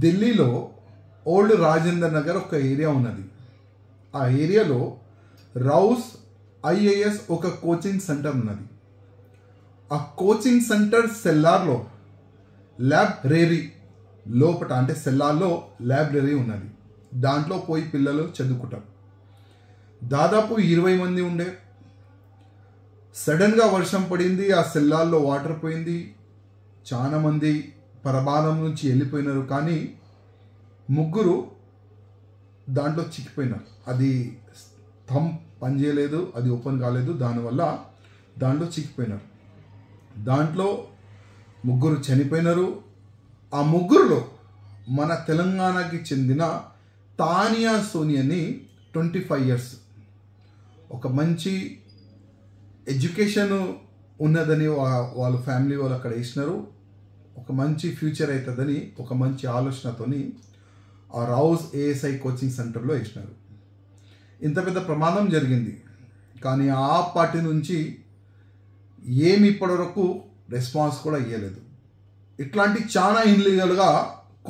ఢిల్లీలో ఓల్డ్ రాజేందర్ నగర్ ఒక ఏరియా ఉన్నది. ఆ ఏరియాలో రౌస్ ఐఏఎస్ ఒక కోచింగ్ సెంటర్ ఉన్నది. ఆ కోచింగ్ సెంటర్ సెల్లార్లో లైబ్రరీ లోపట, అంటే సెల్లార్లో లైబ్రరీ ఉన్నది. దాంట్లో పోయి పిల్లలు చదువుకుంటారు. దాదాపు 20 మంది ఉండే. సడన్గా వర్షం పడింది, ఆ సెల్లార్లో వాటర్ పోయింది, చాలా మంది ప్రమాదం నుంచి వెళ్ళిపోయినారు. కానీ 3 దాంట్లో చిక్కిపోయినారు. అది థంబ్ పనిచేయలేదు, అది ఓపెన్ కాలేదు, దానివల్ల దాంట్లో చిక్కిపోయినారు. దాంట్లో 3 చనిపోయినారు. ఆ 3లో మన తెలంగాణకి చెందిన తానియా సోని అని 25 years, ఒక మంచి ఎడ్యుకేషన్ ఉన్నదని వాళ్ళ ఫ్యామిలీ వాళ్ళు అక్కడ వేసినారు. ఒక మంచి ఫ్యూచర్ అవుతుందని ఒక మంచి ఆలోచనతోని ఆ రౌస్ ఏఎస్ఐ కోచింగ్ సెంటర్లో వేసినారు. ఇంత పెద్ద ప్రమాదం జరిగింది, కానీ ఆ పార్టీ నుంచి ఏమి ఇప్పటివరకు రెస్పాన్స్ కూడా ఇవ్వలేదు. ఇట్లాంటి చాలా ఇల్లీగల్గా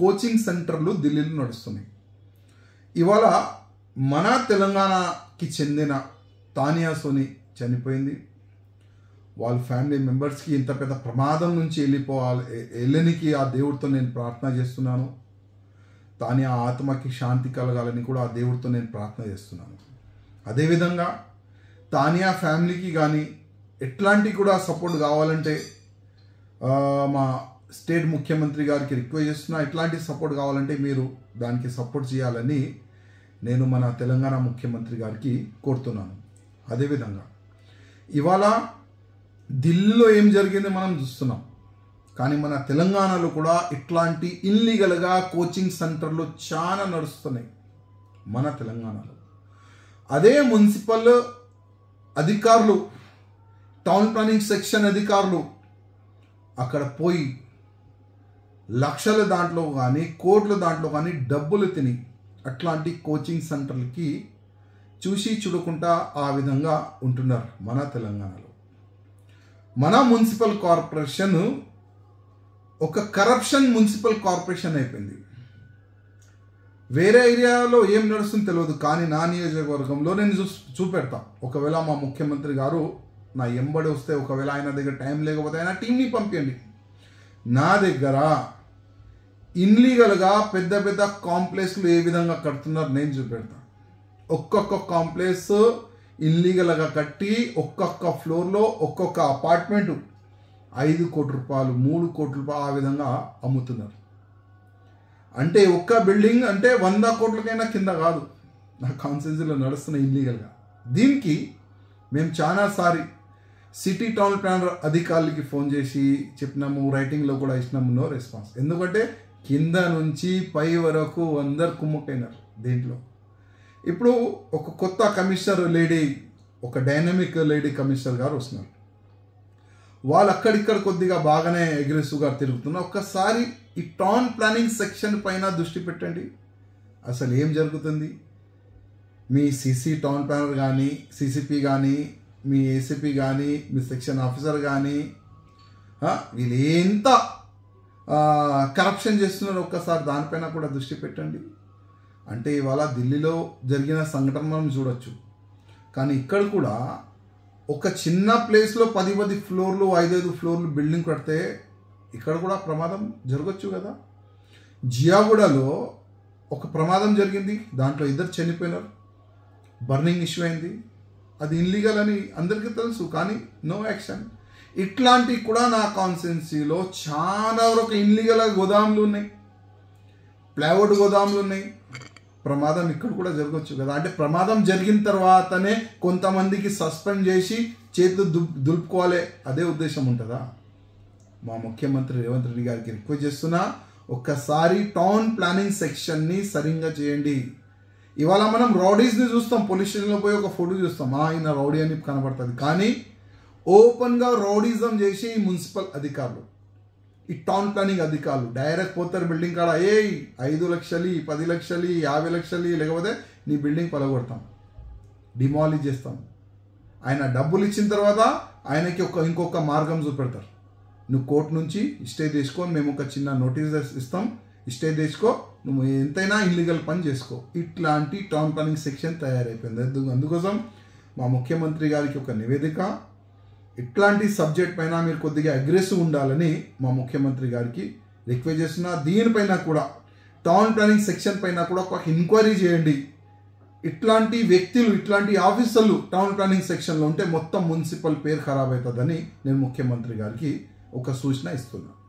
కోచింగ్ సెంటర్లు ఢిల్లీలో నడుస్తున్నాయి. ఇవాళ మన తెలంగాణకి చెందిన తానియా సోని చనిపోయింది. వాళ్ళ ఫ్యామిలీ మెంబర్స్కి ఇంత పెద్ద ప్రమాదం నుంచి వెళ్ళనికి ఆ దేవుడితో నేను ప్రార్థన చేస్తున్నాను. తానియా ఆత్మకి శాంతి కలగాలని కూడా ఆ దేవుడితో నేను ప్రార్థన చేస్తున్నాను. అదేవిధంగా తానియా ఫ్యామిలీకి కానీ ఎట్లాంటి కూడా సపోర్ట్ కావాలంటే మా స్టేట్ ముఖ్యమంత్రి గారికి రిక్వెస్ట్ చేస్తున్నా. ఎట్లాంటి సపోర్ట్ కావాలంటే మీరు దానికి సపోర్ట్ చేయాలని నేను మన తెలంగాణ ముఖ్యమంత్రి గారికి కోరుతున్నాను. అదేవిధంగా ఇవాళ ఢిల్లీలో ఏం జరిగింది మనం చూస్తున్నాం, కానీ మన తెలంగాణలో కూడా ఇట్లాంటి ఇల్లీగల్గా కోచింగ్ సెంటర్లు చాలా నడుస్తున్నాయి మన తెలంగాణలో. అదే మున్సిపల్ అధికారులు, టౌన్ ప్లానింగ్ సెక్షన్ అధికారులు అక్కడ పోయి లక్షల దాంట్లో కానీ కోట్ల దాంట్లో కానీ డబ్బులు తిని అట్లాంటి కోచింగ్ సెంటర్లకి చూసి చూడకుండా ఆ విధంగా ఉంటున్నారు మన తెలంగాణలో. మన మున్సిపల్ కార్పొరేషన్ ఒక కరప్షన్ మున్సిపల్ కార్పొరేషన్ అయిపోయింది. వేరే ఏరియాలో ఏం నడుస్తుందో తెలియదు, కానీ నా నియోజకవర్గంలో నేను చూపెడతా. ఒకవేళ మా ముఖ్యమంత్రి గారు నా ఎంబడి వస్తే, ఒకవేళ ఆయన దగ్గర టైం లేకపోతే ఆయన టీంని పంపించండి. నా దగ్గర ఇన్లీగల్గా పెద్ద పెద్ద కాంప్లెక్స్లు ఏ విధంగా కడుతున్నారు నేను చూపెడతా. ఒక్కొక్క కాంప్లెక్స్ ఇన్లీగల్గా కట్టి ఒక్కొక్క ఫ్లోర్లో ఒక్కొక్క అపార్ట్మెంటు 5 కోట్ల రూపాయలు, 3 కోట్ల రూపాయలు ఆ విధంగా అమ్ముతున్నారు. అంటే ఒక్క బిల్డింగ్ అంటే 100 కోట్లకైనా కింద కాదు నా కాన్స్టిట్యున్సీలో నడుస్తున్న ఇల్లీగల్గా. దీనికి మేము చాలాసారి సిటీ టౌన్ ప్లానర్ అధికారులకి ఫోన్ చేసి చెప్పినాము, రైటింగ్లో కూడా ఇచ్చినాము. No response. ఎందుకంటే కింద నుంచి పై వరకు అందరు కుమ్ముకైనారు దీంట్లో. ఇప్పుడు ఒక కొత్త కమిషనర్ లేడీ, ఒక డైనమిక్ లేడీ కమిషనర్ గారు వస్తున్నారు. వాళ్ళు అక్కడిక్కడ కొద్దిగా బాగానే అగ్రెసివ్గా తిరుగుతున్నారు. ఒక్కసారి ఈ టౌన్ ప్లానింగ్ సెక్షన్ పైన దృష్టి పెట్టండి. అసలు ఏం జరుగుతుంది? మీ సిసి టౌన్ ప్లానర్ కానీ, సిసిపి కానీ, మీ ఏసీపీ కానీ, మీ సెక్షన్ ఆఫీసర్ కానీ వీళ్ళు ఎంత కరప్షన్ చేస్తున్నారో ఒక్కసారి దానిపైన కూడా దృష్టి పెట్టండి. అంటే ఇవాళ ఢిల్లీలో జరిగిన సంఘటన మనం చూడొచ్చు, కానీ ఇక్కడ కూడా ఒక చిన్న ప్లేస్లో 10 ఫ్లోర్లు, 5 ఫ్లోర్లు బిల్డింగ్ కడితే ఇక్కడ కూడా ప్రమాదం జరగచ్చు కదా. జియాగూడలో ఒక ప్రమాదం జరిగింది, దాంట్లో 2 చనిపోయినారు, బర్నింగ్ ఇష్యూ అయింది. అది ఇన్లీగల్ అని అందరికీ తెలుసు, కానీ నో యాక్షన్. ఇట్లాంటివి కూడా నా కాన్స్టిట్యున్సీలో చాలా వరకు ఇన్లీగల్ గోదాములు ఉన్నాయి, ప్లైవుడ్ గోదాములు ఉన్నాయి. ప్రమాదం ఇక్కడ కూడా జరగచ్చు కదా. అంటే ప్రమాదం జరిగిన తర్వాతనే కొంతమందికి సస్పెండ్ చేసి చేతులు దులుపుకోవాలి, అదే ఉద్దేశం ఉంటుందా? మా ముఖ్యమంత్రి రేవంత్ రెడ్డి గారికి రిక్వెస్ట్ చేస్తున్నా, ఒక్కసారి టౌన్ ప్లానింగ్ సెక్షన్ని సరిగ్గా చేయండి. ఇవాళ మనం రౌడీస్ని చూస్తాం, పోలీస్ స్టేషన్లో పోయి ఒక ఫోటో చూస్తాం, ఆయన రౌడీ అని కనబడుతుంది. కానీ ఓపెన్గా రౌడీజం చేసి ఈ మున్సిపల్ అధికారులు, ఈ టౌన్ ప్లానింగ్ అధికారులు డైరెక్ట్ పోతారు బిల్డింగ్ కాడ, 5 లక్షలు, 10 లక్షలు, 50 లక్షలు, లేకపోతే నీ బిల్డింగ్ పలగొడతాం, డిమాలిష్ చేస్తాం. ఆయన డబ్బులు ఇచ్చిన తర్వాత ఆయనకి ఇంకొక మార్గం చూపెడతారు. నువ్వు కోర్టు నుంచి స్టే తీసుకొని మేము ఒక చిన్న నోటీస్ ఇస్తాం, స్టే తెచ్చుకో, నువ్వు ఎంతైనా ఇల్లీగల్ పని చేసుకో. ఇట్లాంటి టౌన్ ప్లానింగ్ సెక్షన్ తయారైపోయింది. అందుకోసం మా ముఖ్యమంత్రి గారికి ఒక నివేదిక, ఇట్లాంటి సబ్జెక్ట్ పైన మీరు కొద్దిగా అగ్రెసివ్ ఉండాలని మా ముఖ్యమంత్రి గారికి రిక్వెస్ట్ చేస్తున్నా. దీనిపైన కూడా టౌన్ ప్లానింగ్ సెక్షన్ పైన కూడా ఒక ఎంక్వైరీ చేయండి. ఇట్లాంటి వ్యక్తులు, ఇట్లాంటి ఆఫీసర్లు టౌన్ ప్లానింగ్ సెక్షన్లో ఉంటే మొత్తం మున్సిపల్ పేరు ఖరాబ్ అవుతుందని నేను ముఖ్యమంత్రి గారికి ఒక సూచన ఇస్తున్నాను.